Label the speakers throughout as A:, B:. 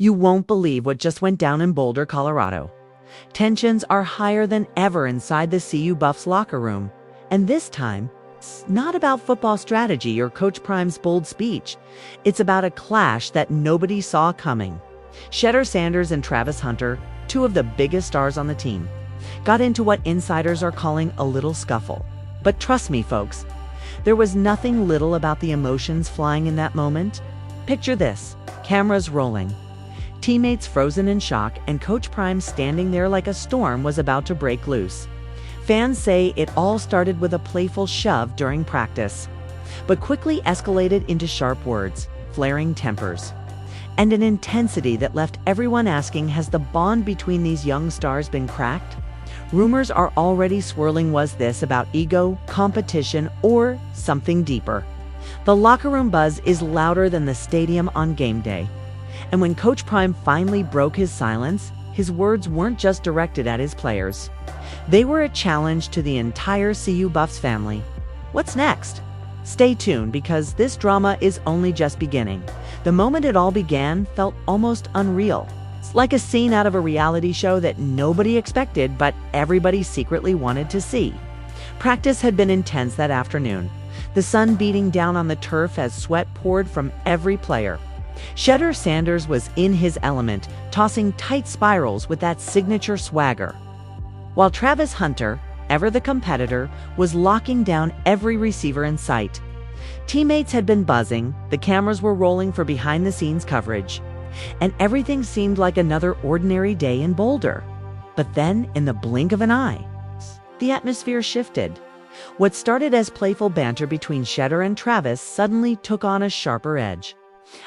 A: You won't believe what just went down in Boulder, Colorado. Tensions are higher than ever inside the CU Buffs locker room. And this time, it's not about football strategy or Coach Prime's bold speech. It's about a clash that nobody saw coming. Shedeur Sanders and Travis Hunter, two of the biggest stars on the team, got into what insiders are calling a little scuffle. But trust me, folks, there was nothing little about the emotions flying in that moment. Picture this, cameras rolling, teammates frozen in shock, and Coach Prime standing there like a storm was about to break loose. Fans say it all started with a playful shove during practice, but quickly escalated into sharp words, flaring tempers, and an intensity that left everyone asking, has the bond between these young stars been cracked? Rumors are already swirling. Was this about ego, competition, or something deeper? The locker room buzz is louder than the stadium on game day. And when Coach Prime finally broke his silence, his words weren't just directed at his players. They were a challenge to the entire CU Buffs family. What's next? Stay tuned, because this drama is only just beginning. The moment it all began felt almost unreal. It's like a scene out of a reality show that nobody expected, but everybody secretly wanted to see. Practice had been intense that afternoon, the sun beating down on the turf as sweat poured from every player. Shedeur Sanders was in his element, tossing tight spirals with that signature swagger, while Travis Hunter, ever the competitor, was locking down every receiver in sight. Teammates had been buzzing, the cameras were rolling for behind-the-scenes coverage, and everything seemed like another ordinary day in Boulder. But then, in the blink of an eye, the atmosphere shifted. What started as playful banter between Shedeur and Travis suddenly took on a sharper edge.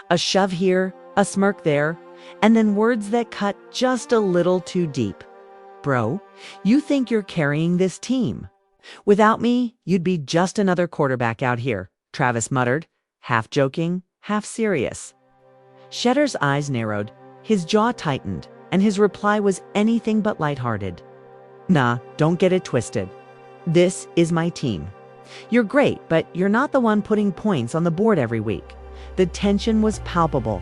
A: A shove here, a smirk there, and then words that cut just a little too deep. "Bro, you think you're carrying this team. Without me, you'd be just another quarterback out here," Travis muttered, half joking, half serious. Shedeur's eyes narrowed, his jaw tightened, and his reply was anything but lighthearted. "Nah, don't get it twisted. This is my team. You're great, but you're not the one putting points on the board every week." The tension was palpable.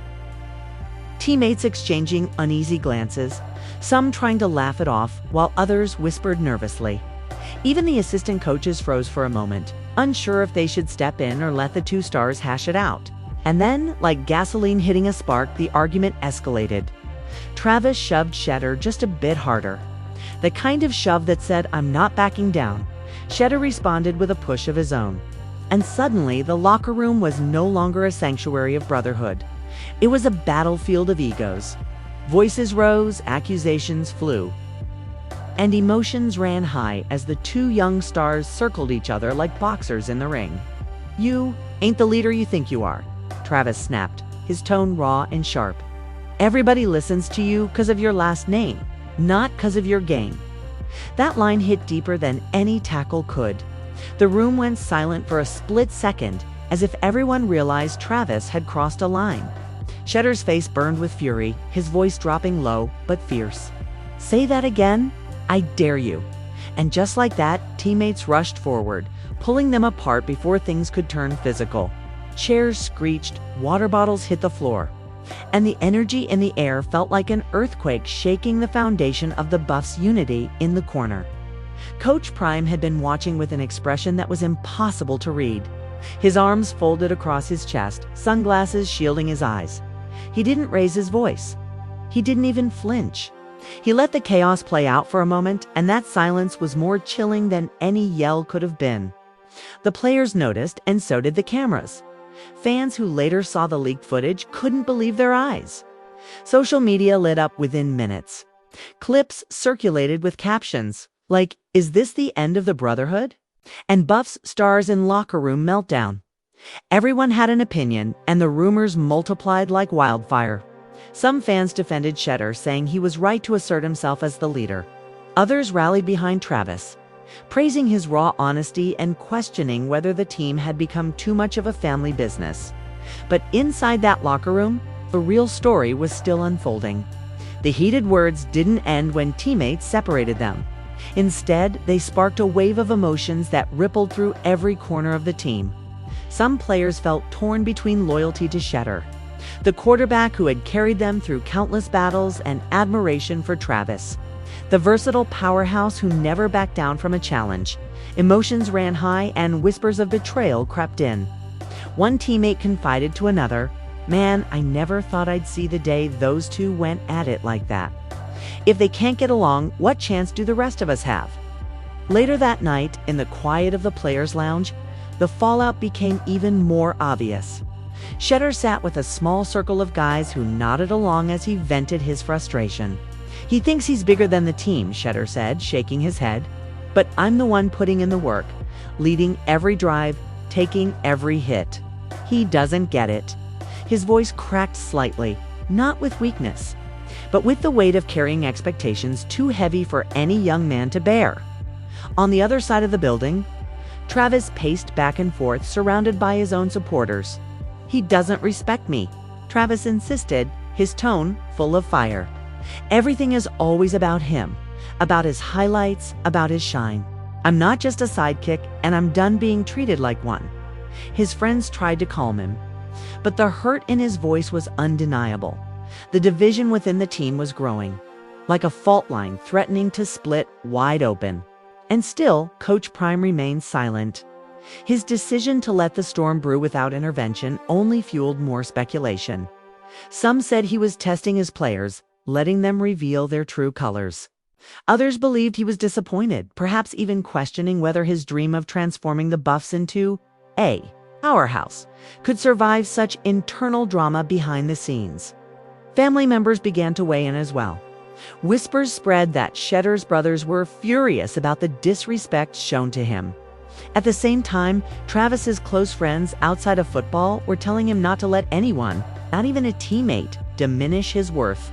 A: Teammates exchanging uneasy glances, some trying to laugh it off, while others whispered nervously. Even the assistant coaches froze for a moment, unsure if they should step in or let the two stars hash it out. And then, like gasoline hitting a spark, the argument escalated. Travis shoved Shedeur just a bit harder, the kind of shove that said, "I'm not backing down." Shedeur responded with a push of his own. And suddenly, the locker room was no longer a sanctuary of brotherhood. It was a battlefield of egos. Voices rose, accusations flew, and emotions ran high as the two young stars circled each other like boxers in the ring. "You ain't the leader you think you are," Travis snapped, his tone raw and sharp. "Everybody listens to you because of your last name, not because of your game." That line hit deeper than any tackle could. The room went silent for a split second, as if everyone realized Travis had crossed a line. Shedeur's face burned with fury, his voice dropping low but fierce. "Say that again? I dare you." And just like that, teammates rushed forward, pulling them apart before things could turn physical. Chairs screeched, water bottles hit the floor, and the energy in the air felt like an earthquake shaking the foundation of the Buffs' unity in the corner. Coach Prime had been watching with an expression that was impossible to read. His arms folded across his chest, sunglasses shielding his eyes. He didn't raise his voice. He didn't even flinch. He let the chaos play out for a moment, and that silence was more chilling than any yell could have been. The players noticed, and so did the cameras. Fans who later saw the leaked footage couldn't believe their eyes. Social media lit up within minutes. Clips circulated with captions like, "Is this the end of the brotherhood?" and "Buffs stars in locker room meltdown." Everyone had an opinion, and the rumors multiplied like wildfire. Some fans defended Shedeur, saying he was right to assert himself as the leader. Others rallied behind Travis, praising his raw honesty and questioning whether the team had become too much of a family business. But inside that locker room, the real story was still unfolding. The heated words didn't end when teammates separated them. Instead, they sparked a wave of emotions that rippled through every corner of the team. Some players felt torn between loyalty to Shedeur, the quarterback who had carried them through countless battles, and admiration for Travis, the versatile powerhouse who never backed down from a challenge. Emotions ran high and whispers of betrayal crept in. One teammate confided to another, "Man, I never thought I'd see the day those two went at it like that. If they can't get along, what chance do the rest of us have?" Later that night, in the quiet of the players' lounge, the fallout became even more obvious. Shedeur sat with a small circle of guys who nodded along as he vented his frustration. "He thinks he's bigger than the team," Shedeur said, shaking his head. "But I'm the one putting in the work, leading every drive, taking every hit. He doesn't get it." His voice cracked slightly, not with weakness, but with the weight of carrying expectations too heavy for any young man to bear. On the other side of the building, Travis paced back and forth, surrounded by his own supporters. "He doesn't respect me," Travis insisted, his tone full of fire. "Everything is always about him, about his highlights, about his shine. I'm not just a sidekick, and I'm done being treated like one." His friends tried to calm him, but the hurt in his voice was undeniable. The division within the team was growing, like a fault line threatening to split wide open. And still, Coach Prime remained silent. His decision to let the storm brew without intervention only fueled more speculation. Some said he was testing his players, letting them reveal their true colors. Others believed he was disappointed, perhaps even questioning whether his dream of transforming the Buffs into a powerhouse could survive such internal drama behind the scenes. Family members began to weigh in as well. Whispers spread that Shedeur's brothers were furious about the disrespect shown to him. At the same time, Travis's close friends outside of football were telling him not to let anyone, not even a teammate, diminish his worth.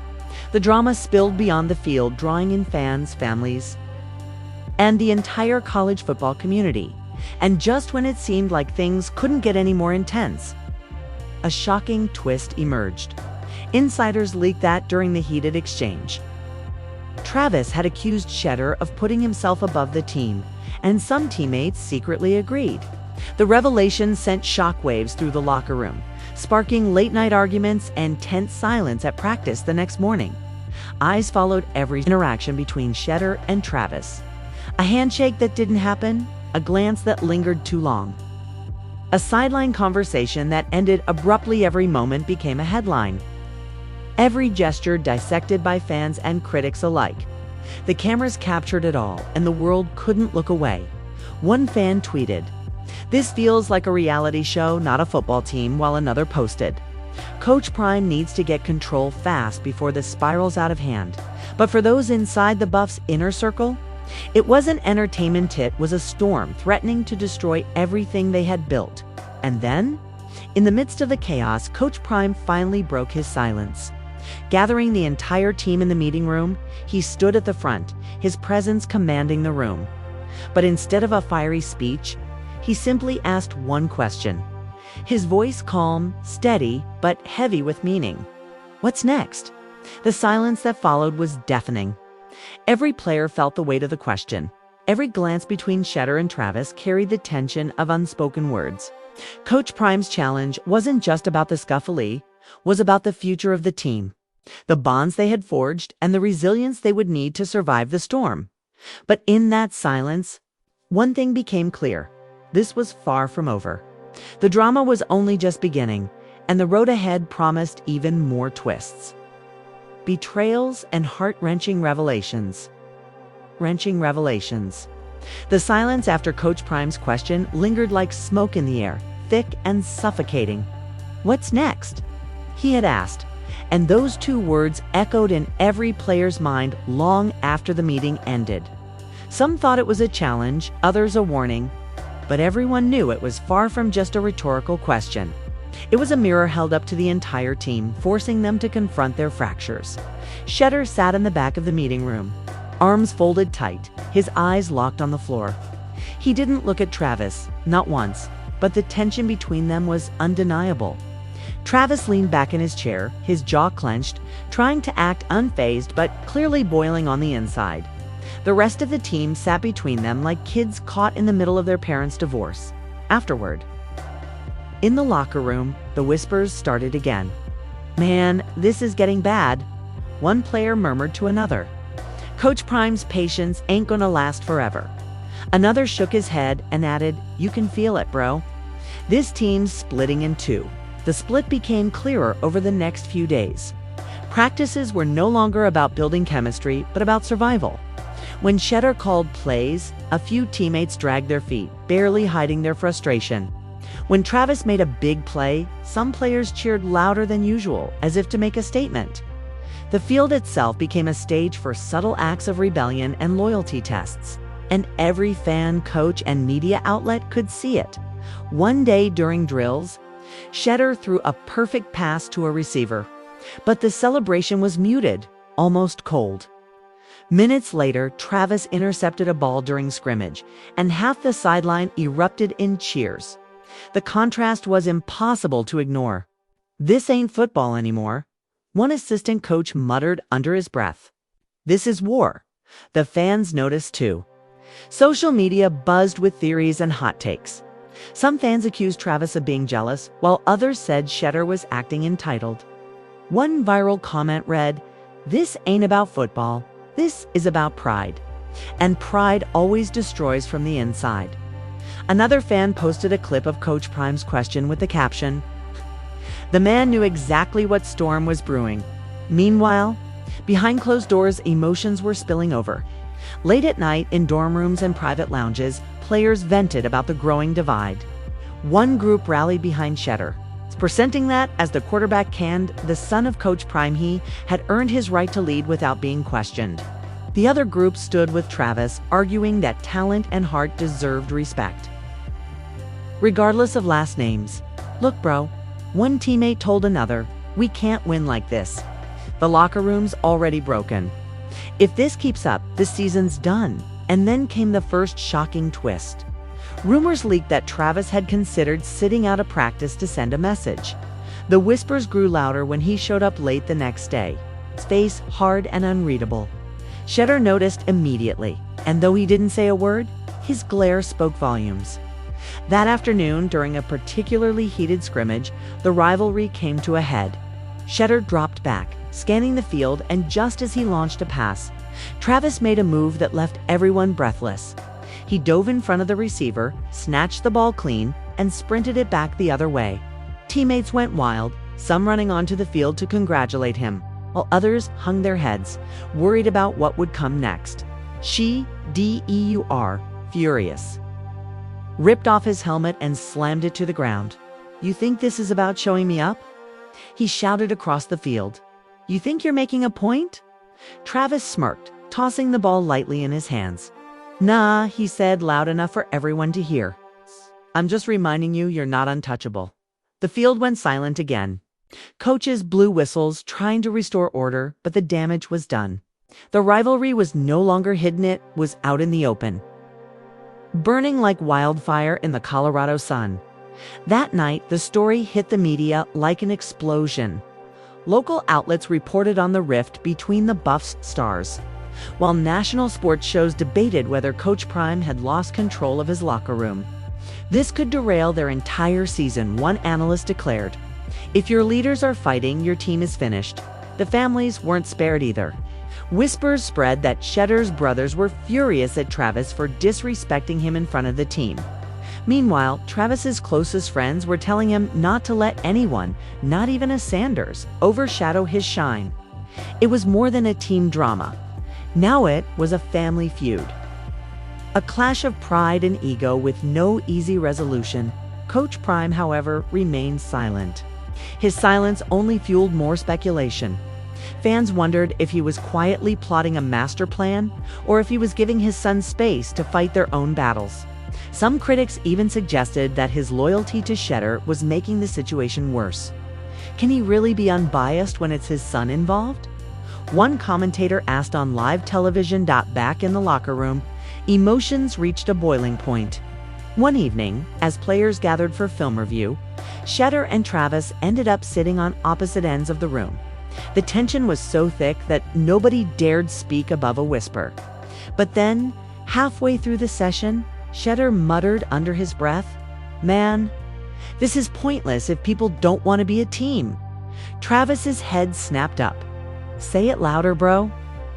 A: The drama spilled beyond the field, drawing in fans, families, and the entire college football community. And just when it seemed like things couldn't get any more intense, a shocking twist emerged. Insiders leaked that during the heated exchange, Travis had accused Shedeur of putting himself above the team, and some teammates secretly agreed. The revelation sent shockwaves through the locker room, sparking late-night arguments and tense silence at practice the next morning. Eyes followed every interaction between Shedeur and Travis. A handshake that didn't happen, a glance that lingered too long. A sideline conversation that ended abruptly. Every moment became a headline. Every gesture dissected by fans and critics alike. The cameras captured it all, and the world couldn't look away. One fan tweeted, "This feels like a reality show, not a football team," while another posted, "Coach Prime needs to get control fast before this spirals out of hand." But for those inside the Buffs' inner circle, it wasn't entertainment, it was a storm threatening to destroy everything they had built. And then, in the midst of the chaos, Coach Prime finally broke his silence. Gathering the entire team in the meeting room, he stood at the front, his presence commanding the room. But instead of a fiery speech, he simply asked one question. His voice calm, steady, but heavy with meaning. "What's next?" The silence that followed was deafening. Every player felt the weight of the question. Every glance between Shedeur and Travis carried the tension of unspoken words. Coach Prime's challenge wasn't just about the Scuffle, was about the future of the team, the bonds they had forged, and the resilience they would need to survive the storm. But in that silence, one thing became clear. This was far from over. The drama was only just beginning, and the road ahead promised even more twists. Betrayals and heart-wrenching revelations. The silence after Coach Prime's question lingered like smoke in the air, thick and suffocating. "What's next?" he had asked, and those two words echoed in every player's mind long after the meeting ended. Some thought it was a challenge, others a warning, but everyone knew it was far from just a rhetorical question. It was a mirror held up to the entire team, forcing them to confront their fractures. Shedeur sat in the back of the meeting room, arms folded tight, his eyes locked on the floor. He didn't look at Travis, not once, but the tension between them was undeniable. Travis leaned back in his chair, his jaw clenched, trying to act unfazed but clearly boiling on the inside. The rest of the team sat between them like kids caught in the middle of their parents' divorce. Afterward, in the locker room, the whispers started again. Man, this is getting bad, one player murmured to another. Coach Prime's patience ain't gonna last forever. Another shook his head and added, "You can feel it, bro." This team's splitting in two. The split became clearer over the next few days. Practices were no longer about building chemistry, but about survival. When Shedeur called plays, a few teammates dragged their feet, barely hiding their frustration. When Travis made a big play, some players cheered louder than usual, as if to make a statement. The field itself became a stage for subtle acts of rebellion and loyalty tests, and every fan, coach, and media outlet could see it. One day during drills, Shedeur threw a perfect pass to a receiver, but the celebration was muted, almost cold. Minutes later, Travis intercepted a ball during scrimmage, and half the sideline erupted in cheers. The contrast was impossible to ignore. "This ain't football anymore," one assistant coach muttered under his breath. "This is war." The fans noticed too. Social media buzzed with theories and hot takes. Some fans accused Travis of being jealous, while others said Shedeur was acting entitled. One viral comment read, "This ain't about football, this is about pride. And pride always destroys from the inside." Another fan posted a clip of Coach Prime's question with the caption, "The man knew exactly what storm was brewing." Meanwhile, behind closed doors, emotions were spilling over. Late at night, in dorm rooms and private lounges, players vented about the growing divide. One group rallied behind Shedeur, presenting that, as the quarterback canned, the son of Coach Prime, he had earned his right to lead without being questioned. The other group stood with Travis, arguing that talent and heart deserved respect, regardless of last names. "Look, bro," one teammate told another, "we can't win like this. The locker room's already broken. If this keeps up, the season's done." And then came the first shocking twist. Rumors leaked that Travis had considered sitting out a practice to send a message. The whispers grew louder when he showed up late the next day, his face hard and unreadable. Shedeur noticed immediately, and though he didn't say a word, his glare spoke volumes. That afternoon, during a particularly heated scrimmage, the rivalry came to a head. Shedeur dropped back, scanning the field, and just as he launched a pass, Travis made a move that left everyone breathless. He dove in front of the receiver, snatched the ball clean, and sprinted it back the other way. Teammates went wild, some running onto the field to congratulate him, while others hung their heads, worried about what would come next. Shedeur, furious, ripped off his helmet and slammed it to the ground. "You think this is about showing me up?" he shouted across the field. "You think you're making a point?" Travis smirked, tossing the ball lightly in his hands. "Nah," he said loud enough for everyone to hear. "I'm just reminding you you're not untouchable." The field went silent again. Coaches blew whistles, trying to restore order, but the damage was done. The rivalry was no longer hidden, it was out in the open, burning like wildfire in the Colorado sun. That night, the story hit the media like an explosion. Local outlets reported on the rift between the Buffs' stars, while national sports shows debated whether Coach Prime had lost control of his locker room. This could derail their entire season, one analyst declared. "If your leaders are fighting, your team is finished." The families weren't spared either. Whispers spread that Shedeur's brothers were furious at Travis for disrespecting him in front of the team. Meanwhile, Travis's closest friends were telling him not to let anyone, not even a Sanders, overshadow his shine. It was more than a team drama. Now it was a family feud. A clash of pride and ego with no easy resolution. Coach Prime, however, remained silent. His silence only fueled more speculation. Fans wondered if he was quietly plotting a master plan, or if he was giving his son space to fight their own battles. Some critics even suggested that his loyalty to Shedeur was making the situation worse. Can he really be unbiased when it's his son involved? One commentator asked on live television. Back in the locker room, emotions reached a boiling point. One evening, as players gathered for film review, Shedeur and Travis ended up sitting on opposite ends of the room. The tension was so thick that nobody dared speak above a whisper. But then, halfway through the session, Shedeur muttered under his breath, "Man, this is pointless if people don't want to be a team." Travis's head snapped up. "Say it louder, bro."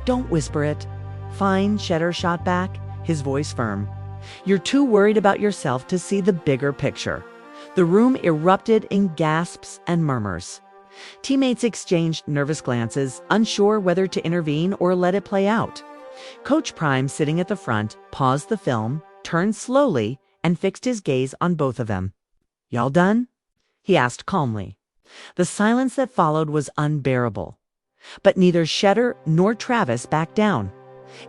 A: "Don't whisper it." "Fine," Shedeur shot back, his voice firm. "You're too worried about yourself to see the bigger picture." The room erupted in gasps and murmurs. Teammates exchanged nervous glances, unsure whether to intervene or let it play out. Coach Prime, sitting at the front, paused the film, turned slowly, and fixed his gaze on both of them. "Y'all done?" he asked calmly. The silence that followed was unbearable. But neither Shedeur nor Travis backed down.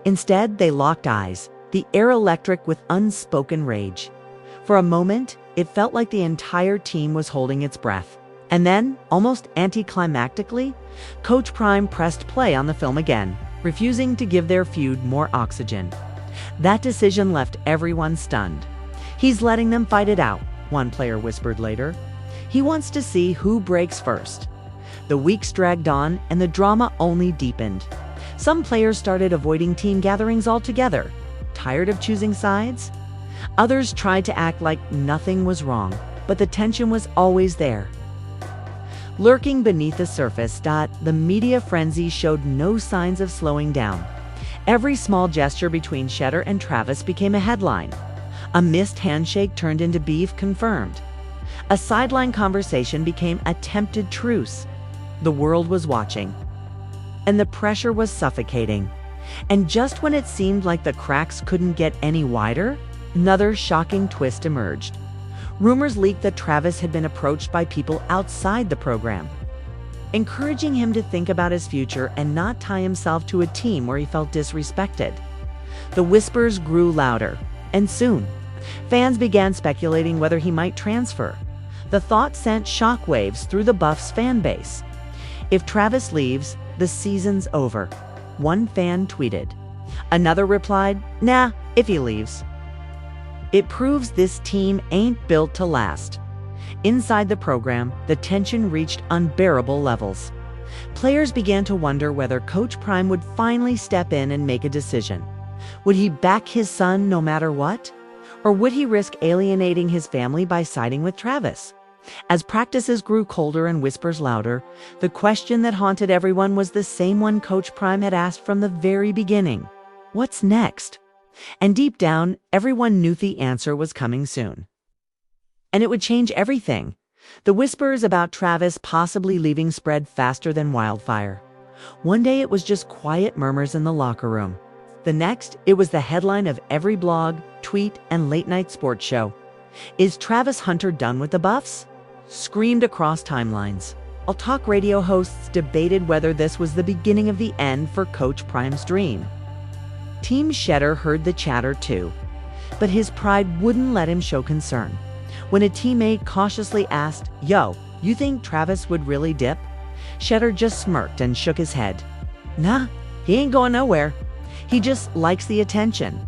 A: Instead, they locked eyes, the air electric with unspoken rage. For a moment, it felt like the entire team was holding its breath. And then, almost anticlimactically, Coach Prime pressed play on the film again, refusing to give their feud more oxygen. That decision left everyone stunned. "He's letting them fight it out," one player whispered later. "He wants to see who breaks first." The weeks dragged on, and the drama only deepened. Some players started avoiding team gatherings altogether, tired of choosing sides. Others tried to act like nothing was wrong, but the tension was always there. Lurking beneath the surface, the media frenzy showed no signs of slowing down. Every small gesture between Shedeur and Travis became a headline. A missed handshake turned into beef confirmed. A sideline conversation became attempted truce. The world was watching, and the pressure was suffocating. And just when it seemed like the cracks couldn't get any wider, another shocking twist emerged. Rumors leaked that Travis had been approached by people outside the program, encouraging him to think about his future and not tie himself to a team where he felt disrespected. The whispers grew louder, and soon, fans began speculating whether he might transfer. The thought sent shockwaves through the Buffs fan base. "If Travis leaves, the season's over," one fan tweeted. Another replied, "Nah, if he leaves." It proves this team ain't built to last. Inside the program, the tension reached unbearable levels. Players began to wonder whether Coach Prime would finally step in and make a decision. Would he back his son no matter what? Or would he risk alienating his family by siding with Travis? As practices grew colder and whispers louder, the question that haunted everyone was the same one Coach Prime had asked from the very beginning. What's next? And deep down, everyone knew the answer was coming soon. And it would change everything. The whispers about Travis possibly leaving spread faster than wildfire. One day it was just quiet murmurs in the locker room. The next, it was the headline of every blog, tweet, and late-night sports show. "Is Travis Hunter done with the Buffs?" Screamed across timelines. All talk radio hosts debated whether this was the beginning of the end for Coach Prime's dream. Team Shedeur heard the chatter too, but his pride wouldn't let him show concern. When a teammate cautiously asked, "Yo, you think Travis would really dip?" Shedeur just smirked and shook his head. "Nah, he ain't going nowhere. He just likes the attention."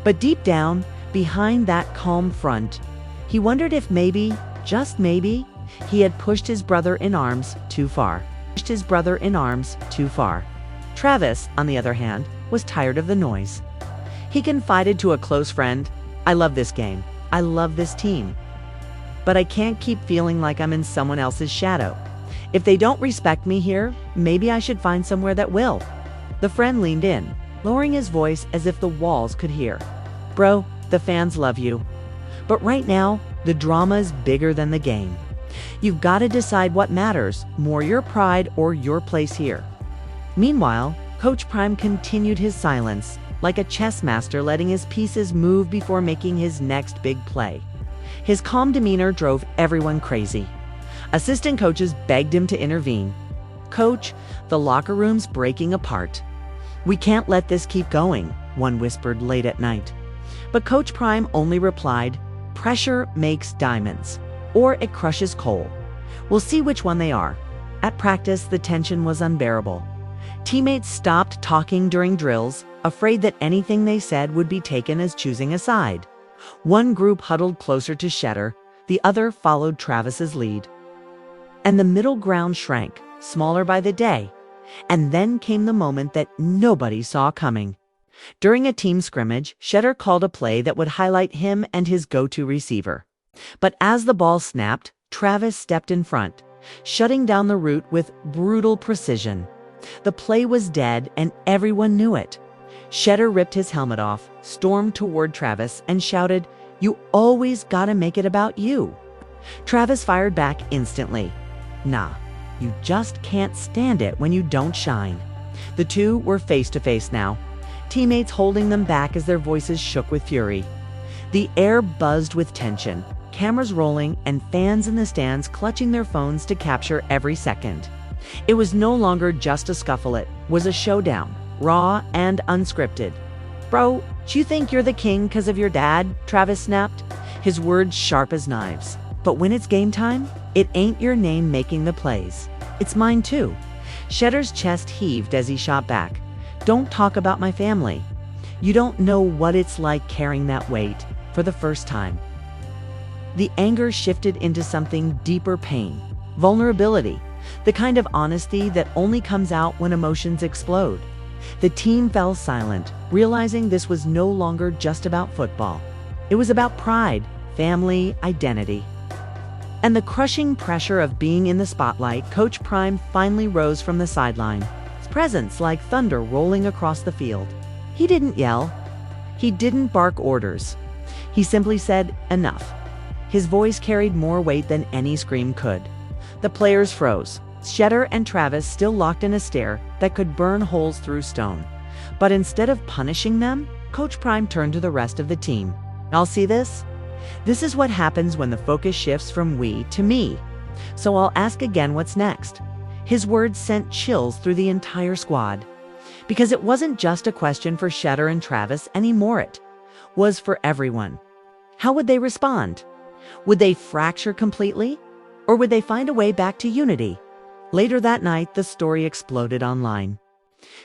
A: But deep down, behind that calm front, he wondered if maybe, just maybe, he had pushed his brother in arms too far. Travis, on the other hand, was tired of the noise. He confided to a close friend, "I love this game. I love this team. But I can't keep feeling like I'm in someone else's shadow. If they don't respect me here, maybe I should find somewhere that will." The friend leaned in, lowering his voice as if the walls could hear. "Bro, the fans love you. But right now, the drama's bigger than the game. You've got to decide what matters, more your pride or your place here." Meanwhile, Coach Prime continued his silence, like a chess master letting his pieces move before making his next big play. His calm demeanor drove everyone crazy. Assistant coaches begged him to intervene. "Coach, the locker room's breaking apart. We can't let this keep going," one whispered late at night. But Coach Prime only replied, "Pressure makes diamonds, or it crushes coal. We'll see which one they are." At practice, the tension was unbearable. Teammates stopped talking during drills, afraid that anything they said would be taken as choosing a side. One group huddled closer to Shedeur, the other followed Travis's lead. And the middle ground shrank, smaller by the day. And then came the moment that nobody saw coming. During a team scrimmage, Shedeur called a play that would highlight him and his go-to receiver. But as the ball snapped, Travis stepped in front, shutting down the route with brutal precision. The play was dead, and everyone knew it. Shedeur ripped his helmet off, stormed toward Travis, and shouted, "You always gotta make it about you." Travis fired back instantly. "Nah, you just can't stand it when you don't shine." The two were face to face now, teammates holding them back as their voices shook with fury. The air buzzed with tension, cameras rolling and fans in the stands clutching their phones to capture every second. It was no longer just a scuffle, it was a showdown, raw and unscripted. "Bro, do you think you're the king 'cause of your dad?" Travis snapped, his words sharp as knives. "But when it's game time, it ain't your name making the plays. It's mine too." Shedeur's chest heaved as he shot back. "Don't talk about my family. You don't know what it's like carrying that weight for the first time." The anger shifted into something deeper: pain, vulnerability, the kind of honesty that only comes out when emotions explode. The team fell silent, realizing this was no longer just about football. It was about pride, family, identity. And the crushing pressure of being in the spotlight, Coach Prime finally rose from the sideline, his presence like thunder rolling across the field. He didn't yell. He didn't bark orders. He simply said, "Enough." His voice carried more weight than any scream could. The players froze, Shedeur and Travis still locked in a stare that could burn holes through stone. But instead of punishing them, Coach Prime turned to the rest of the team. "I'll see this? This is what happens when the focus shifts from we to me. So I'll ask again, what's next?" His words sent chills through the entire squad. Because it wasn't just a question for Shedeur and Travis anymore, it was for everyone. How would they respond? Would they fracture completely? Or would they find a way back to unity? Later that night, the story exploded online.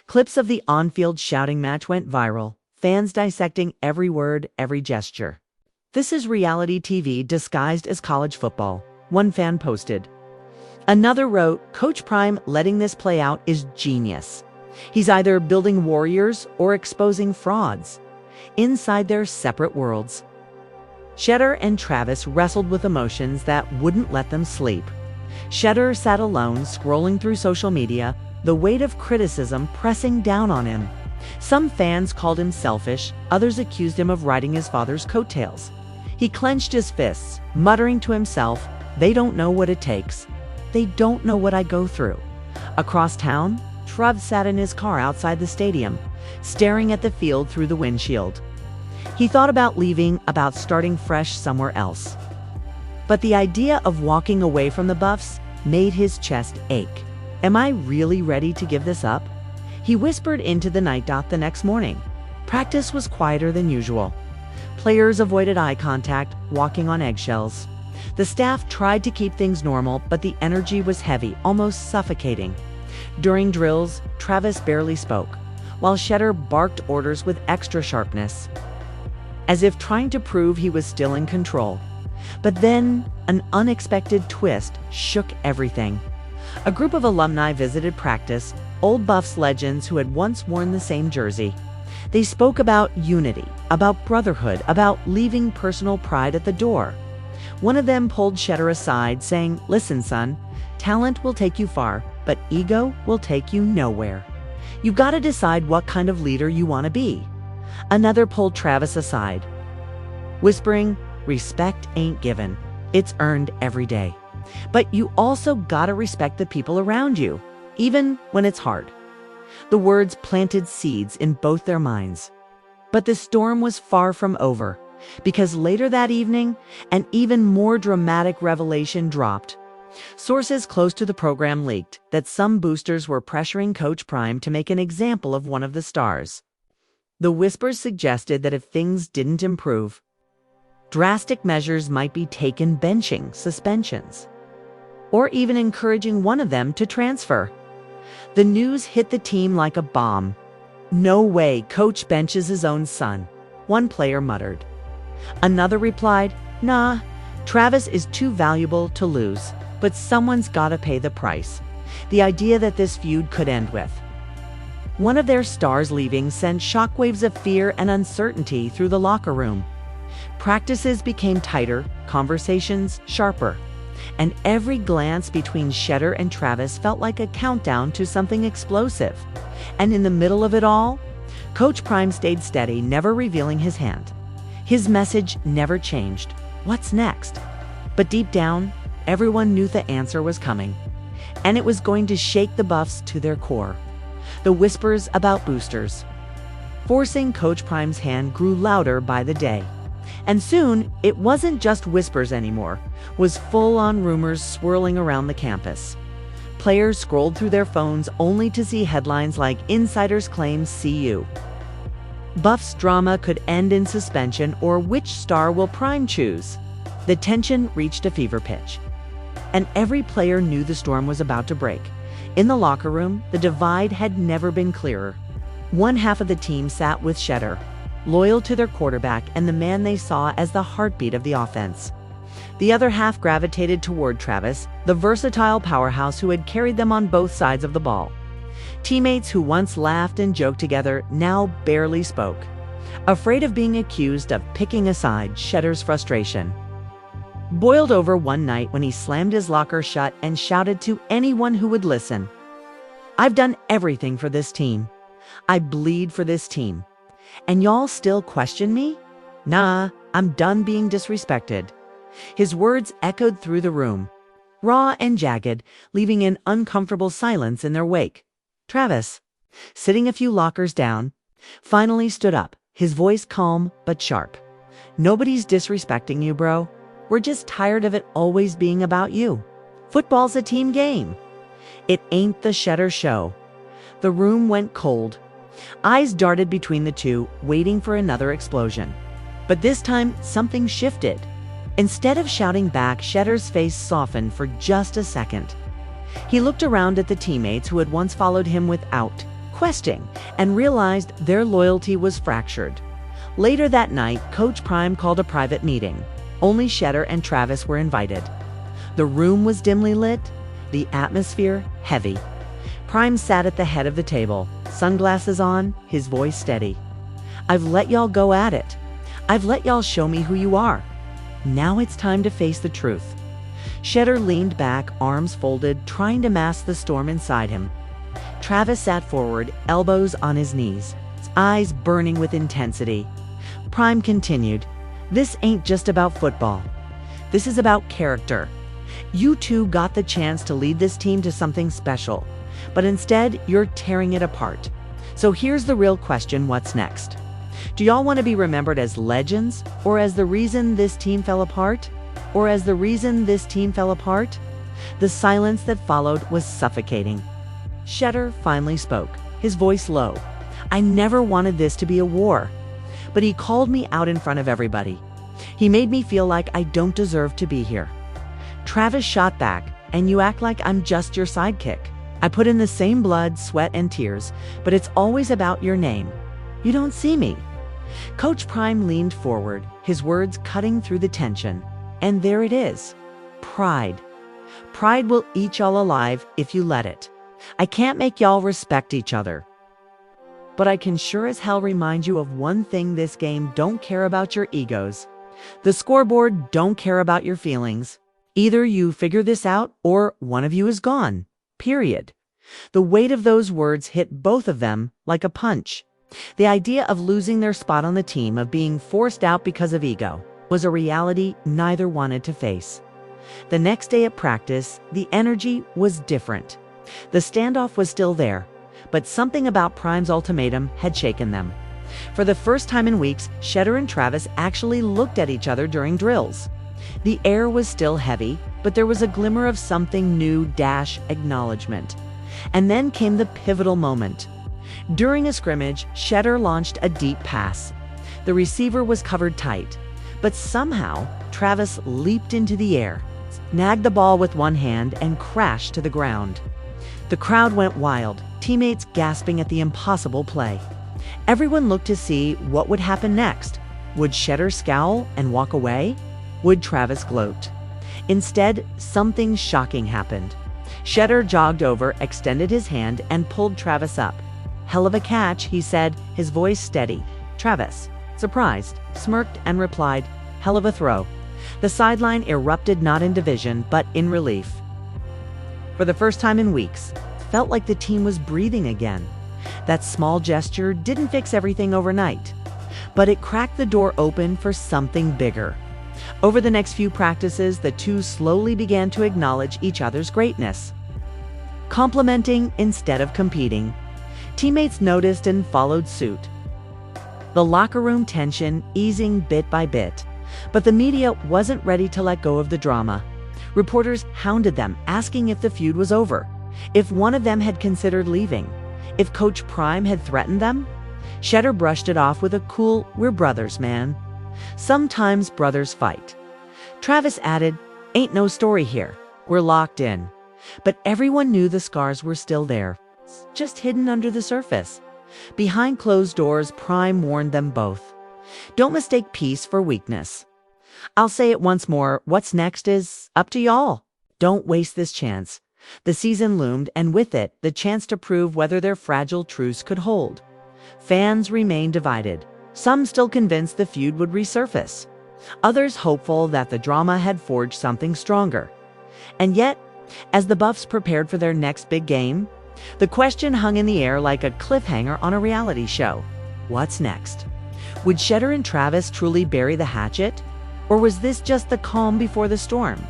A: Clips of the on-field shouting match went viral, fans dissecting every word, every gesture. "This is reality TV disguised as college football," one fan posted. Another wrote, "Coach Prime letting this play out is genius. He's either building warriors or exposing frauds inside their separate worlds." Shedeur and Travis wrestled with emotions that wouldn't let them sleep. Shedeur sat alone, scrolling through social media, the weight of criticism pressing down on him. Some fans called him selfish, others accused him of riding his father's coattails. He clenched his fists, muttering to himself, "They don't know what it takes. They don't know what I go through." Across town, Trev sat in his car outside the stadium, staring at the field through the windshield. He thought about leaving, about starting fresh somewhere else. But the idea of walking away from the Buffs made his chest ache. "Am I really ready to give this up?" He whispered into the night dot the next morning. Practice was quieter than usual. Players avoided eye contact, walking on eggshells. The staff tried to keep things normal, but the energy was heavy, almost suffocating. During drills, Travis barely spoke, while Shedeur barked orders with extra sharpness, as if trying to prove he was still in control. But then, an unexpected twist shook everything. A group of alumni visited practice, old Buffs legends who had once worn the same jersey. They spoke about unity, about brotherhood, about leaving personal pride at the door. One of them pulled Shedeur aside, saying, "Listen, son, talent will take you far, but ego will take you nowhere. You've got to decide what kind of leader you want to be." Another pulled Travis aside, whispering, "Respect ain't given. It's earned every day. But you also gotta respect the people around you, even when it's hard." The words planted seeds in both their minds. But the storm was far from over, because later that evening, an even more dramatic revelation dropped. Sources close to the program leaked that some boosters were pressuring Coach Prime to make an example of one of the stars. The whispers suggested that if things didn't improve, drastic measures might be taken: benching, suspensions, or even encouraging one of them to transfer. The news hit the team like a bomb. "No way coach benches his own son," one player muttered. Another replied, "Nah, Travis is too valuable to lose, but someone's gotta pay the price." The idea that this feud could end with one of their stars leaving sent shockwaves of fear and uncertainty through the locker room. Practices became tighter, conversations sharper. and every glance between Shedeur and Travis felt like a countdown to something explosive. And in the middle of it all, Coach Prime stayed steady, never revealing his hand. His message never changed. What's next? But deep down, everyone knew the answer was coming, and it was going to shake the Buffs to their core. The whispers about boosters, forcing Coach Prime's hand, grew louder by the day. And soon, it wasn't just whispers anymore, was full-on rumors swirling around the campus. Players scrolled through their phones only to see headlines like "Insiders claim CU." Buffs drama could end in suspension, or which star will Prime choose? The tension reached a fever pitch, and every player knew the storm was about to break. In the locker room, the divide had never been clearer. One half of the team sat with Shedeur, loyal to their quarterback and the man they saw as the heartbeat of the offense. The other half gravitated toward Travis, the versatile powerhouse who had carried them on both sides of the ball. Teammates who once laughed and joked together now barely spoke, afraid of being accused of picking a side. Shedeur's frustration boiled over one night when he slammed his locker shut and shouted to anyone who would listen, "I've done everything for this team. I bleed for this team. And y'all still question me? Nah, I'm done being disrespected." His words echoed through the room, raw and jagged, leaving an uncomfortable silence in their wake. Travis, sitting a few lockers down, finally stood up, his voice calm but sharp. "Nobody's disrespecting you, bro. We're just tired of it always being about you. Football's a team game. It ain't the Shedeur show." The room went cold. Eyes darted between the two, waiting for another explosion. But this time, something shifted. Instead of shouting back, Shedeur's face softened for just a second. He looked around at the teammates who had once followed him without questioning and realized their loyalty was fractured. Later that night, Coach Prime called a private meeting. Only Shedeur and Travis were invited. The room was dimly lit, the atmosphere heavy. Prime sat at the head of the table, sunglasses on, his voice steady. "I've let y'all go at it. I've let y'all show me who you are. Now it's time to face the truth." Shedeur leaned back, arms folded, trying to mask the storm inside him. Travis sat forward, elbows on his knees, eyes burning with intensity. Prime continued, "This ain't just about football. This is about character. You two got the chance to lead this team to something special, but instead you're tearing it apart. So here's the real question: what's next? Do y'all want to be remembered as legends, or as the reason this team fell apart? Or as the reason this team fell apart?" The silence that followed was suffocating. Shedeur finally spoke, his voice low. "I never wanted this to be a war, but he called me out in front of everybody. He made me feel like I don't deserve to be here." Travis shot back, "And you act like I'm just your sidekick. I put in the same blood, sweat, and tears, but it's always about your name. You don't see me." Coach Prime leaned forward, his words cutting through the tension. "And there it is. Pride. Pride will eat y'all alive if you let it. I can't make y'all respect each other, but I can sure as hell remind you of one thing: this game don't care about your egos. The scoreboard don't care about your feelings. Either you figure this out, or one of you is gone. Period." The weight of those words hit both of them like a punch. The idea of losing their spot on the team, of being forced out because of ego, was a reality neither wanted to face. The next day at practice, the energy was different. The standoff was still there, but something about Prime's ultimatum had shaken them. For the first time in weeks, Shedeur and Travis actually looked at each other during drills. The air was still heavy, but there was a glimmer of something new, acknowledgement. And then came the pivotal moment. During a scrimmage, Shedeur launched a deep pass. The receiver was covered tight, but somehow Travis leaped into the air, snagged the ball with one hand, and crashed to the ground. The crowd went wild, teammates gasping at the impossible play. Everyone looked to see what would happen next. Would Shedeur scowl and walk away? Would Travis gloat? Instead, something shocking happened. Shedeur jogged over, extended his hand, and pulled Travis up. "Hell of a catch," he said, his voice steady. Travis, surprised, smirked and replied, "Hell of a throw." The sideline erupted not in division, but in relief. For the first time in weeks, it felt like the team was breathing again. That small gesture didn't fix everything overnight, but it cracked the door open for something bigger. Over the next few practices, the two slowly began to acknowledge each other's greatness. Complimenting instead of competing, teammates noticed and followed suit. The locker room tension easing bit by bit, but the media wasn't ready to let go of the drama. Reporters hounded them, asking if the feud was over, if one of them had considered leaving, if Coach Prime had threatened them. Shedeur brushed it off with a cool, "We're brothers, man. Sometimes brothers fight." Travis added, "Ain't no story here. We're locked in." But everyone knew the scars were still there, just hidden under the surface. Behind closed doors, Prime warned them both. Don't mistake peace for weakness. I'll say it once more, what's next is up to y'all. Don't waste this chance. The season loomed, and with it, the chance to prove whether their fragile truce could hold. Fans remained divided. Some still convinced the feud would resurface. Others hopeful that the drama had forged something stronger. And yet, as the Buffs prepared for their next big game, the question hung in the air like a cliffhanger on a reality show. What's next? Would Shedeur and Travis truly bury the hatchet? Or was this just the calm before the storm?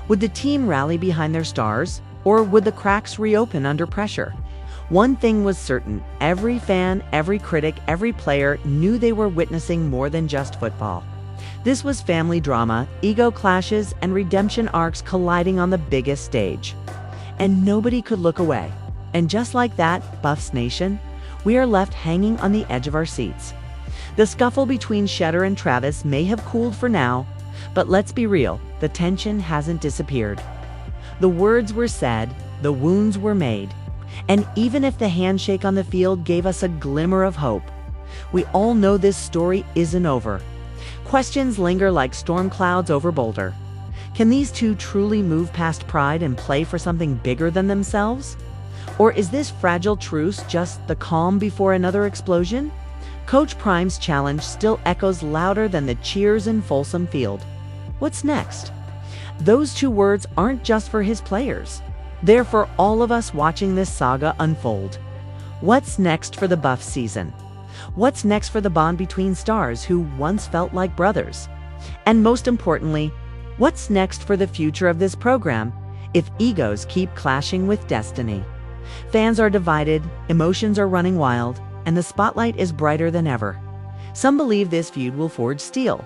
A: Would the team rally behind their stars? Or would the cracks reopen under pressure? One thing was certain, every fan, every critic, every player knew they were witnessing more than just football. This was family drama, ego clashes, and redemption arcs colliding on the biggest stage. And nobody could look away. And just like that, Buffs Nation, we are left hanging on the edge of our seats. The scuffle between Shedeur and Travis may have cooled for now, but let's be real, the tension hasn't disappeared. The words were said, the wounds were made, and even if the handshake on the field gave us a glimmer of hope, we all know this story isn't over. Questions linger like storm clouds over Boulder. Can these two truly move past pride and play for something bigger than themselves? Or is this fragile truce just the calm before another explosion? Coach Prime's challenge still echoes louder than the cheers in Folsom Field. What's next? Those two words aren't just for his players. They're for all of us watching this saga unfold. What's next for the Buff season? What's next for the bond between stars who once felt like brothers? And most importantly, what's next for the future of this program if egos keep clashing with destiny? Fans are divided, emotions are running wild, and the spotlight is brighter than ever. Some believe this feud will forge steel.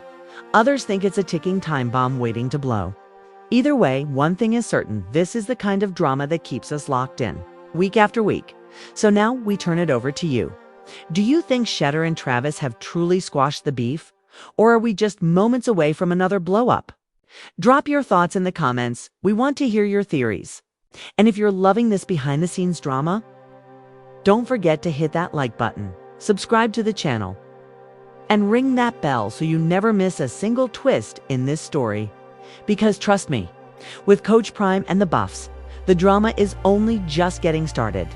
A: Others think it's a ticking time bomb waiting to blow. Either way, one thing is certain, this is the kind of drama that keeps us locked in, week after week. So now we turn it over to you. Do you think Shedeur and Travis have truly squashed the beef? Or are we just moments away from another blow-up? Drop your thoughts in the comments. We want to hear your theories. And if you're loving this behind-the-scenes drama, don't forget to hit that like button, subscribe to the channel, and ring that bell so you never miss a single twist in this story. Because trust me, with Coach Prime and the Buffs, the drama is only just getting started.